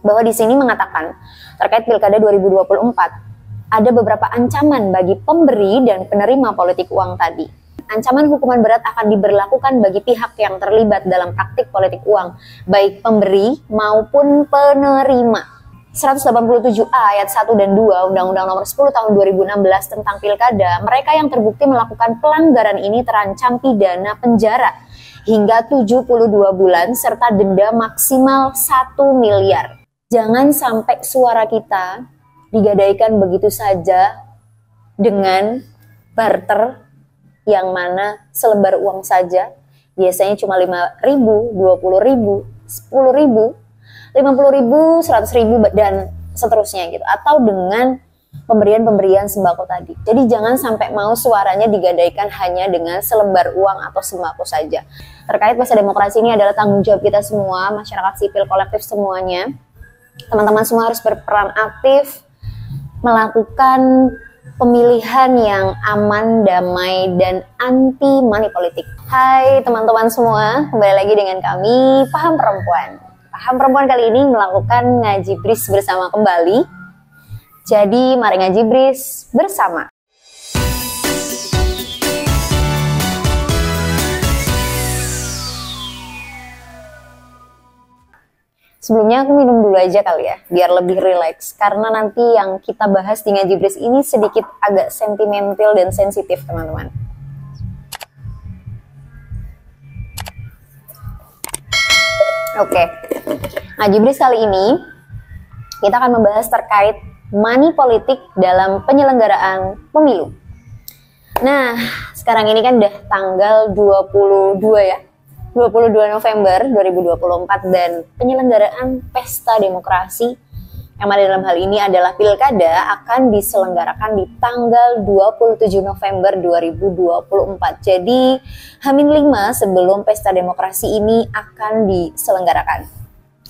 bahwa di sini mengatakan terkait Pilkada 2024 ada beberapa ancaman bagi pemberi dan penerima politik uang tadi. Ancaman hukuman berat akan diberlakukan bagi pihak yang terlibat dalam praktik politik uang, baik pemberi maupun penerima. 187A ayat 1 dan 2 Undang-Undang Nomor 10 Tahun 2016 tentang Pilkada, mereka yang terbukti melakukan pelanggaran ini terancam pidana penjara hingga 72 bulan serta denda maksimal 1 miliar. Jangan sampai suara kita digadaikan begitu saja dengan barter yang mana selembar uang saja biasanya cuma 5.000, 20.000, 10.000, 50.000, 100.000 dan seterusnya gitu, atau dengan pemberian sembako tadi. Jadi jangan sampai mau suaranya digadaikan hanya dengan selembar uang atau sembako saja. Terkait pesta demokrasi ini adalah tanggung jawab kita semua, masyarakat sipil kolektif semuanya. Teman-teman semua harus berperan aktif melakukan pemilihan yang aman, damai, dan anti money politik. Hai teman-teman semua, kembali lagi dengan kami Paham Perempuan. Paham Perempuan kali ini melakukan ngaji bris bersama kembali. Jadi mari ngaji bris bersama. Sebelumnya aku minum dulu aja kali ya, biar lebih rileks. Karena nanti yang kita bahas di ngaji bris ini sedikit agak sentimental dan sensitif teman-teman. Oke, ngaji bris kali ini kita akan membahas terkait money politik dalam penyelenggaraan pemilu. Nah, sekarang ini kan udah tanggal 22 ya, 22 November 2024 dan penyelenggaraan pesta demokrasi yang mana dalam hal ini adalah Pilkada akan diselenggarakan di tanggal 27 November 2024. Jadi H-5 sebelum pesta demokrasi ini akan diselenggarakan.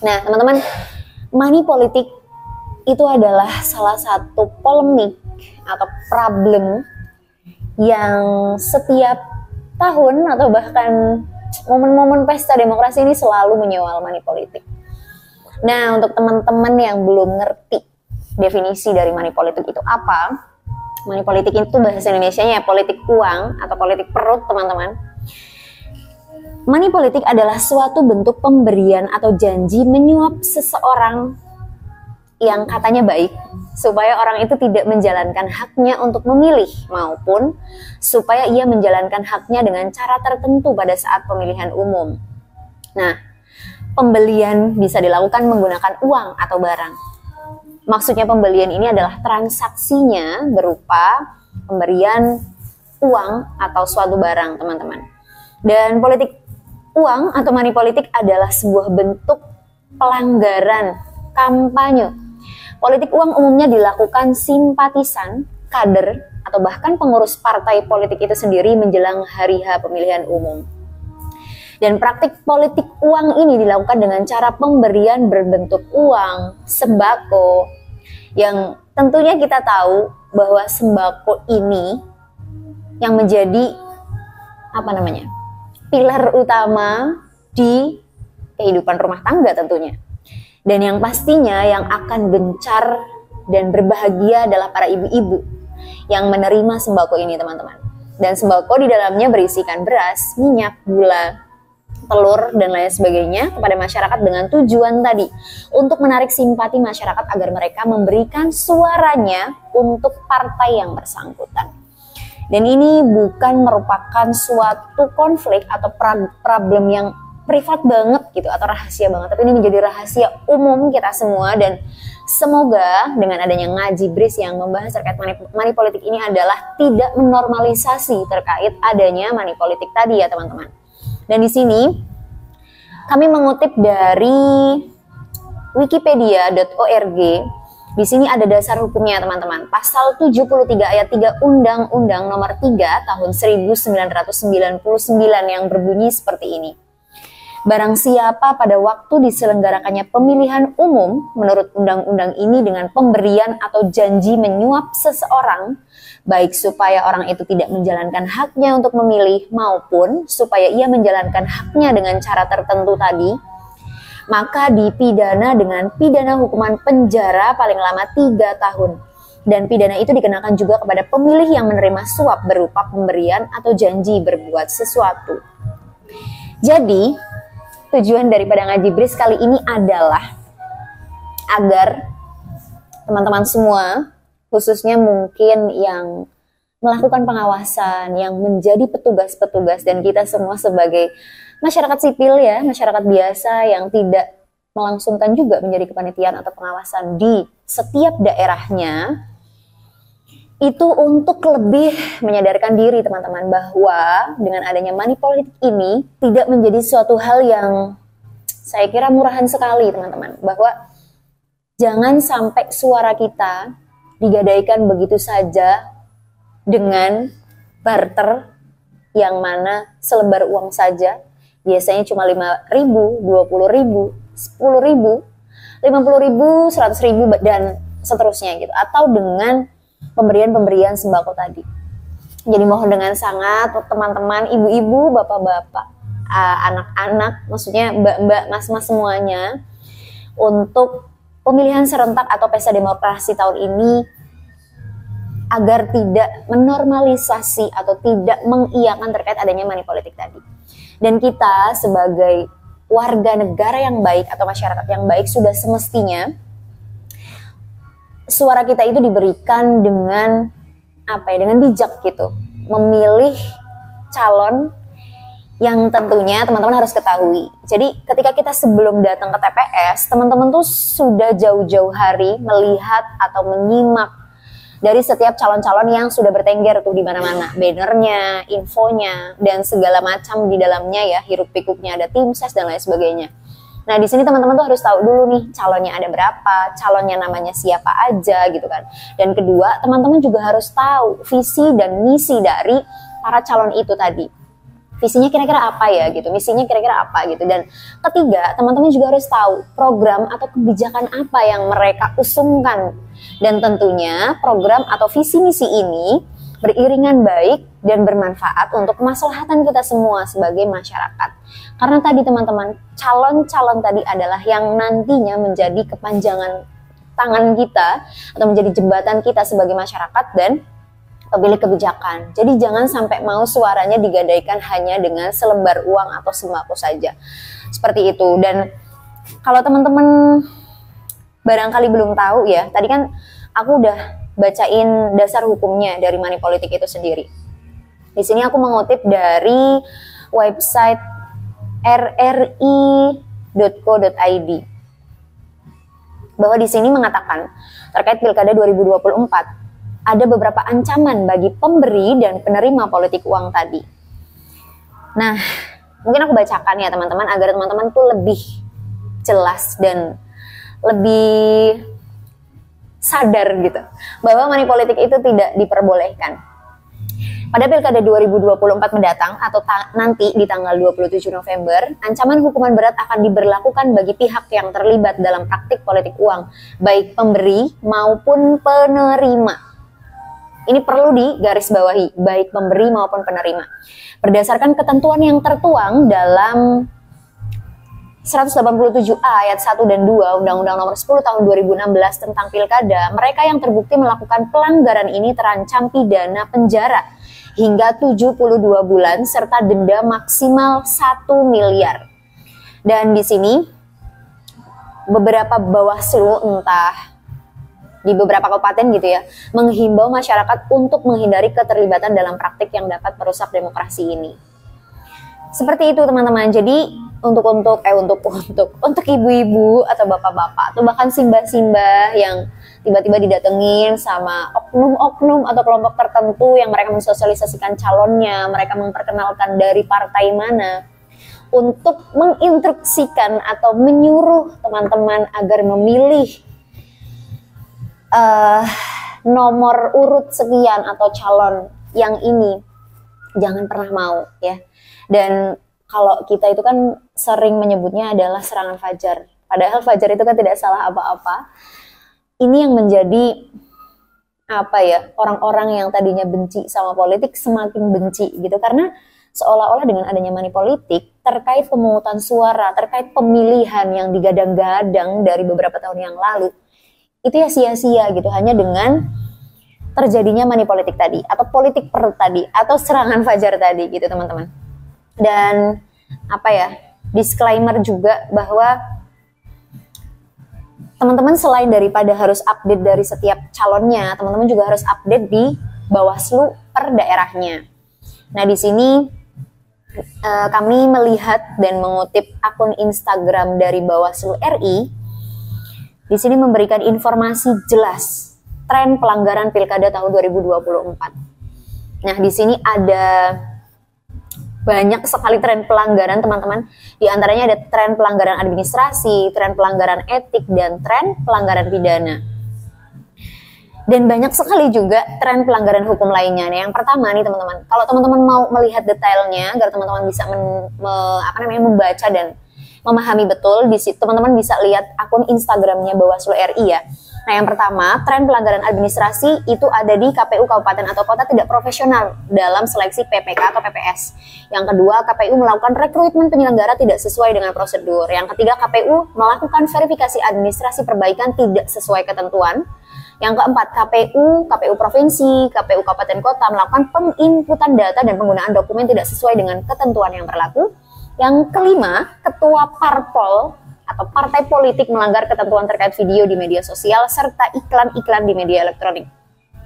Nah teman-teman, money politik itu adalah salah satu polemik atau problem yang setiap tahun atau bahkan momen-momen pesta demokrasi ini selalu menyoal money politik. Nah, untuk teman-teman yang belum ngerti definisi dari money politik itu apa, money politik itu bahasa Indonesianya politik uang atau politik perut, teman-teman. Money politik adalah suatu bentuk pemberian atau janji menyuap seseorang yang katanya baik, supaya orang itu tidak menjalankan haknya untuk memilih, maupun supaya ia menjalankan haknya dengan cara tertentu pada saat pemilihan umum. Nah, pembelian bisa dilakukan menggunakan uang atau barang. Maksudnya pembelian ini adalah transaksinya berupa pemberian uang atau suatu barang, teman-teman. Dan politik uang atau money politik adalah sebuah bentuk pelanggaran kampanye. Politik uang umumnya dilakukan simpatisan, kader, atau bahkan pengurus partai politik itu sendiri menjelang hari H pemilihan umum. Dan praktik politik uang ini dilakukan dengan cara pemberian berbentuk uang, sembako, yang tentunya kita tahu bahwa sembako ini yang menjadi pilar utama di kehidupan rumah tangga tentunya. Dan yang pastinya yang akan gencar dan berbahagia adalah para ibu-ibu yang menerima sembako ini, teman-teman. Dan sembako di dalamnya berisikan beras, minyak, gula, telur, dan lain sebagainya kepada masyarakat dengan tujuan tadi untuk menarik simpati masyarakat agar mereka memberikan suaranya untuk partai yang bersangkutan. Dan ini bukan merupakan suatu konflik atau problem yang privat banget gitu atau rahasia banget, tapi ini menjadi rahasia umum kita semua. Dan semoga dengan adanya ngaji bris yang membahas terkait money politik ini adalah tidak menormalisasi terkait adanya money politik tadi ya teman-teman. Dan di sini kami mengutip dari wikipedia.org. Di sini ada dasar hukumnya teman-teman. Pasal 73 ayat 3 Undang-Undang Nomor 3 Tahun 1999 yang berbunyi seperti ini. Barang siapa pada waktu diselenggarakannya pemilihan umum menurut undang-undang ini dengan pemberian atau janji menyuap seseorang, baik supaya orang itu tidak menjalankan haknya untuk memilih maupun supaya ia menjalankan haknya dengan cara tertentu tadi, maka dipidana dengan pidana hukuman penjara paling lama 3 tahun. Dan pidana itu dikenakan juga kepada pemilih yang menerima suap berupa pemberian atau janji berbuat sesuatu. Jadi, tujuan daripada ngaji BRIS kali ini adalah agar teman-teman semua, khususnya mungkin yang melakukan pengawasan, yang menjadi petugas-petugas, dan kita semua sebagai masyarakat sipil ya, masyarakat biasa yang tidak melangsungkan juga menjadi kepanitiaan atau pengawasan di setiap daerahnya, itu untuk lebih menyadarkan diri teman-teman bahwa dengan adanya money politik ini tidak menjadi suatu hal yang saya kira murahan sekali teman-teman, bahwa jangan sampai suara kita digadaikan begitu saja dengan barter yang mana selebar uang saja biasanya cuma 5.000, 20.000, 10.000, 50.000, 100.000 dan seterusnya gitu, atau dengan pemberian sembako tadi. Jadi mohon dengan sangat teman-teman, ibu-ibu, bapak-bapak, anak-anak, maksudnya mbak-mbak, mas-mas semuanya, untuk pemilihan serentak atau pesta demokrasi tahun ini agar tidak menormalisasi atau tidak mengiyakan terkait adanya money politik tadi. Dan kita sebagai warga negara yang baik atau masyarakat yang baik sudah semestinya suara kita itu diberikan dengan dengan bijak gitu, memilih calon yang tentunya teman-teman harus ketahui. Jadi ketika kita sebelum datang ke TPS, teman-teman tuh sudah jauh-jauh hari melihat atau menyimak dari setiap calon-calon yang sudah bertengger tuh di mana-mana, bannernya, infonya, dan segala macam di dalamnya ya, hiruk pikuknya, ada tim ses dan lain sebagainya. Nah di sini teman-teman tuh harus tahu dulu nih calonnya ada berapa, calonnya namanya siapa aja gitu kan. Dan kedua, teman-teman juga harus tahu visi dan misi dari para calon itu tadi. Visinya kira-kira apa ya gitu, misinya kira-kira apa gitu. Dan ketiga, teman-teman juga harus tahu program atau kebijakan apa yang mereka usungkan. Dan tentunya program atau visi misi ini beriringan baik dan bermanfaat untuk kemaslahatan kita semua sebagai masyarakat. Karena tadi teman-teman, calon-calon tadi adalah yang nantinya menjadi kepanjangan tangan kita atau menjadi jembatan kita sebagai masyarakat dan pemilih kebijakan. Jadi jangan sampai mau suaranya digadaikan hanya dengan selembar uang atau sembako saja. Seperti itu. Dan kalau teman-teman barangkali belum tahu ya, tadi kan aku udah bacain dasar hukumnya dari money politik itu sendiri. Di sini aku mengutip dari website rri.co.id bahwa di sini mengatakan terkait Pilkada 2024 ada beberapa ancaman bagi pemberi dan penerima politik uang tadi. Nah, mungkin aku bacakan ya teman-teman agar teman-teman tuh lebih jelas dan lebih sadar gitu bahwa money politik itu tidak diperbolehkan. Pada Pilkada 2024 mendatang atau nanti di tanggal 27 November, ancaman hukuman berat akan diberlakukan bagi pihak yang terlibat dalam praktik politik uang, baik pemberi maupun penerima. Ini perlu digarisbawahi, baik pemberi maupun penerima. Berdasarkan ketentuan yang tertuang dalam 187A ayat 1 dan 2 Undang-Undang Nomor 10 Tahun 2016 tentang Pilkada, mereka yang terbukti melakukan pelanggaran ini terancam pidana penjara hingga 72 bulan serta denda maksimal 1 miliar. Dan di sini beberapa Bawaslu entah di beberapa kabupaten gitu ya, menghimbau masyarakat untuk menghindari keterlibatan dalam praktik yang dapat merusak demokrasi ini. Seperti itu teman-teman. Jadi untuk ibu-ibu atau bapak-bapak atau bahkan simbah-simbah yang tiba-tiba didatengin sama oknum-oknum atau kelompok tertentu yang mereka mensosialisasikan calonnya, mereka memperkenalkan dari partai mana, untuk menginstruksikan atau menyuruh teman-teman agar memilih nomor urut sekian atau calon yang ini, jangan pernah mau ya. Dan kalau kita itu kan sering menyebutnya adalah serangan fajar, padahal fajar itu kan tidak salah apa-apa. Ini yang menjadi orang-orang yang tadinya benci sama politik semakin benci gitu, karena seolah-olah dengan adanya money politik terkait pemungutan suara, terkait pemilihan yang digadang-gadang dari beberapa tahun yang lalu, itu ya sia-sia gitu, hanya dengan terjadinya money politik tadi, atau politik perut tadi, atau serangan fajar tadi gitu teman-teman. Dan disclaimer juga bahwa teman-teman selain daripada harus update dari setiap calonnya, teman-teman juga harus update di Bawaslu per daerahnya. Nah, di sini kami melihat dan mengutip akun Instagram dari Bawaslu RI. Di sini memberikan informasi jelas tren pelanggaran Pilkada tahun 2024. Nah, di sini ada banyak sekali tren pelanggaran, teman-teman. Di antaranya ada tren pelanggaran administrasi, tren pelanggaran etik, dan tren pelanggaran pidana. Dan banyak sekali juga tren pelanggaran hukum lainnya. Nah, yang pertama nih teman-teman, kalau teman-teman mau melihat detailnya agar teman-teman bisa membaca dan memahami betul, di situ teman-teman bisa lihat akun Instagramnya Bawaslu RI ya. Nah, yang pertama, tren pelanggaran administrasi itu ada di KPU kabupaten atau kota tidak profesional dalam seleksi PPK atau PPS. Yang kedua, KPU melakukan rekrutmen penyelenggara tidak sesuai dengan prosedur. Yang ketiga, KPU melakukan verifikasi administrasi perbaikan tidak sesuai ketentuan. Yang keempat, KPU provinsi, KPU kabupaten kota melakukan penginputan data dan penggunaan dokumen tidak sesuai dengan ketentuan yang berlaku. Yang kelima, ketua parpol atau partai politik melanggar ketentuan terkait video di media sosial serta iklan-iklan di media elektronik.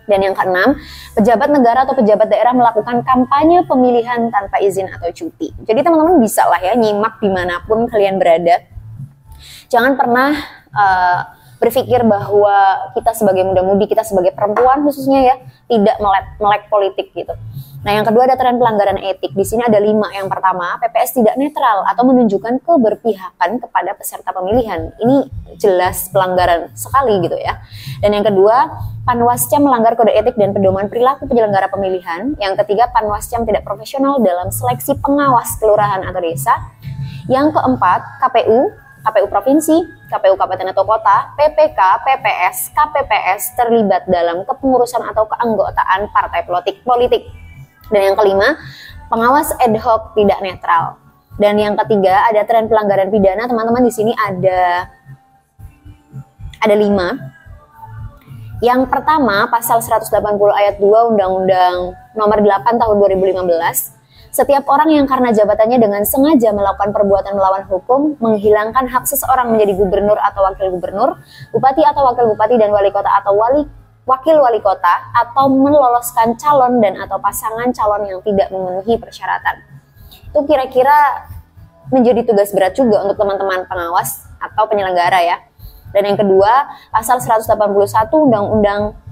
Dan yang keenam, pejabat negara atau pejabat daerah melakukan kampanye pemilihan tanpa izin atau cuti. Jadi teman-teman bisa lah ya nyimak dimanapun kalian berada. Jangan pernah berpikir bahwa kita sebagai muda-mudi, kita sebagai perempuan khususnya ya, tidak melek politik gitu. Nah, yang kedua ada tren pelanggaran etik. Di sini ada 5. Yang pertama, PPS tidak netral atau menunjukkan keberpihakan kepada peserta pemilihan. Ini jelas pelanggaran sekali gitu ya. Dan yang kedua, Panwascam melanggar kode etik dan pedoman perilaku penyelenggara pemilihan. Yang ketiga, Panwascam tidak profesional dalam seleksi pengawas kelurahan atau desa. Yang keempat, KPU provinsi, KPU kabupaten atau kota, PPK, PPS, KPPS terlibat dalam kepengurusan atau keanggotaan partai politik. Dan yang kelima, pengawas ad hoc tidak netral. Dan yang ketiga, ada tren pelanggaran pidana. Teman-teman, di sini ada 5. Yang pertama, pasal 180 ayat 2 Undang-Undang Nomor 8 Tahun 2015. Setiap orang yang karena jabatannya dengan sengaja melakukan perbuatan melawan hukum, menghilangkan hak seseorang menjadi gubernur atau wakil gubernur, bupati atau wakil bupati, dan wali kota atau wakil wali kota, atau meloloskan calon dan atau pasangan calon yang tidak memenuhi persyaratan. Itu kira-kira menjadi tugas berat juga untuk teman-teman pengawas atau penyelenggara ya. Dan yang kedua, pasal 181 Undang-Undang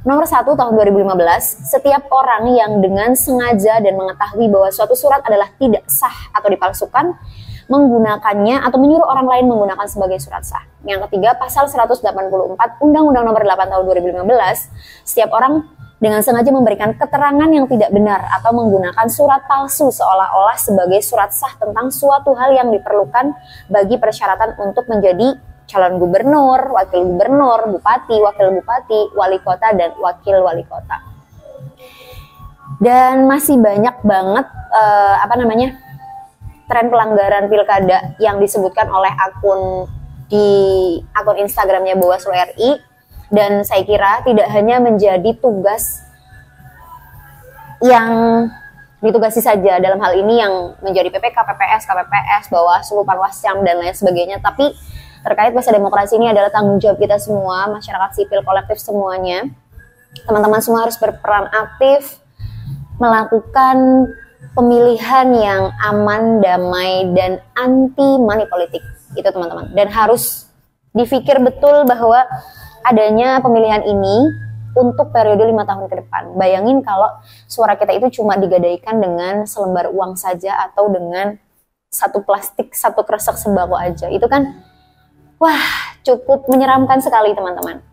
Nomor 1 Tahun 2015, setiap orang yang dengan sengaja dan mengetahui bahwa suatu surat adalah tidak sah atau dipalsukan, menggunakannya atau menyuruh orang lain menggunakan sebagai surat sah. Yang ketiga, pasal 184 Undang-Undang Nomor 8 Tahun 2015, setiap orang dengan sengaja memberikan keterangan yang tidak benar atau menggunakan surat palsu seolah-olah sebagai surat sah tentang suatu hal yang diperlukan bagi persyaratan untuk menjadi calon gubernur, wakil gubernur, bupati, wakil bupati, wali kota, dan wakil wali kota. Dan masih banyak banget tren pelanggaran pilkada yang disebutkan oleh akun Instagramnya Bawaslu RI. Dan saya kira tidak hanya menjadi tugas yang ditugasi saja dalam hal ini yang menjadi PPK, PPS, KPPS, Bawaslu, Panwascam, dan lain sebagainya, tapi terkait pesta demokrasi ini adalah tanggung jawab kita semua, masyarakat sipil kolektif semuanya. Teman-teman semua harus berperan aktif melakukan pemilihan yang aman, damai, dan anti money politik. Itu teman-teman. Dan harus dipikir betul bahwa adanya pemilihan ini untuk periode 5 tahun ke depan. Bayangin kalau suara kita itu cuma digadaikan dengan selembar uang saja atau dengan satu plastik, satu kresek sembako aja. Itu kan cukup menyeramkan sekali teman-teman.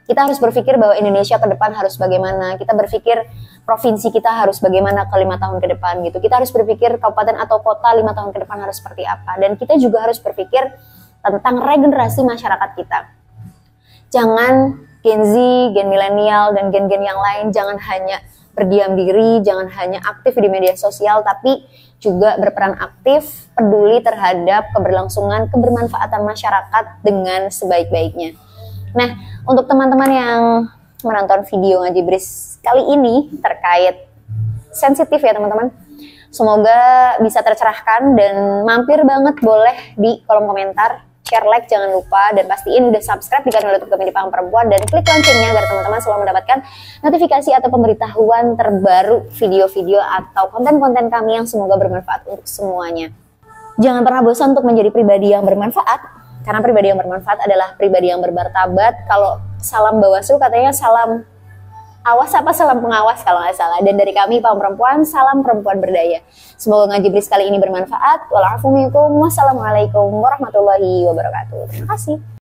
Kita harus berpikir bahwa Indonesia ke depan harus bagaimana. Kita berpikir provinsi kita harus bagaimana ke 5 tahun ke depan gitu. Kita harus berpikir kabupaten atau kota 5 tahun ke depan harus seperti apa. Dan kita juga harus berpikir tentang regenerasi masyarakat kita. Jangan Gen Z, gen milenial, dan gen-gen yang lain jangan hanya berdiam diri, jangan hanya aktif di media sosial, tapi juga berperan aktif, peduli terhadap keberlangsungan, kebermanfaatan masyarakat dengan sebaik-baiknya. Nah, untuk teman-teman yang menonton video Ngaji Bris kali ini terkait sensitif ya teman-teman, semoga bisa tercerahkan dan mampir banget boleh di kolom komentar, share, like, jangan lupa, dan pastiin udah subscribe di channel YouTube Komedi Paham Perempuan dan klik loncengnya agar teman-teman selalu mendapatkan notifikasi atau pemberitahuan terbaru video-video atau konten-konten kami yang semoga bermanfaat untuk semuanya. Jangan pernah bosan untuk menjadi pribadi yang bermanfaat, karena pribadi yang bermanfaat adalah pribadi yang bermartabat. Kalau salam Bawaslu katanya salam awas apa salam pengawas kalau nggak salah. Dan dari kami Paham Perempuan, salam perempuan berdaya. Semoga Ngaji Bris kali ini bermanfaat. Wassalamualaikum warahmatullahi wabarakatuh. Terima kasih.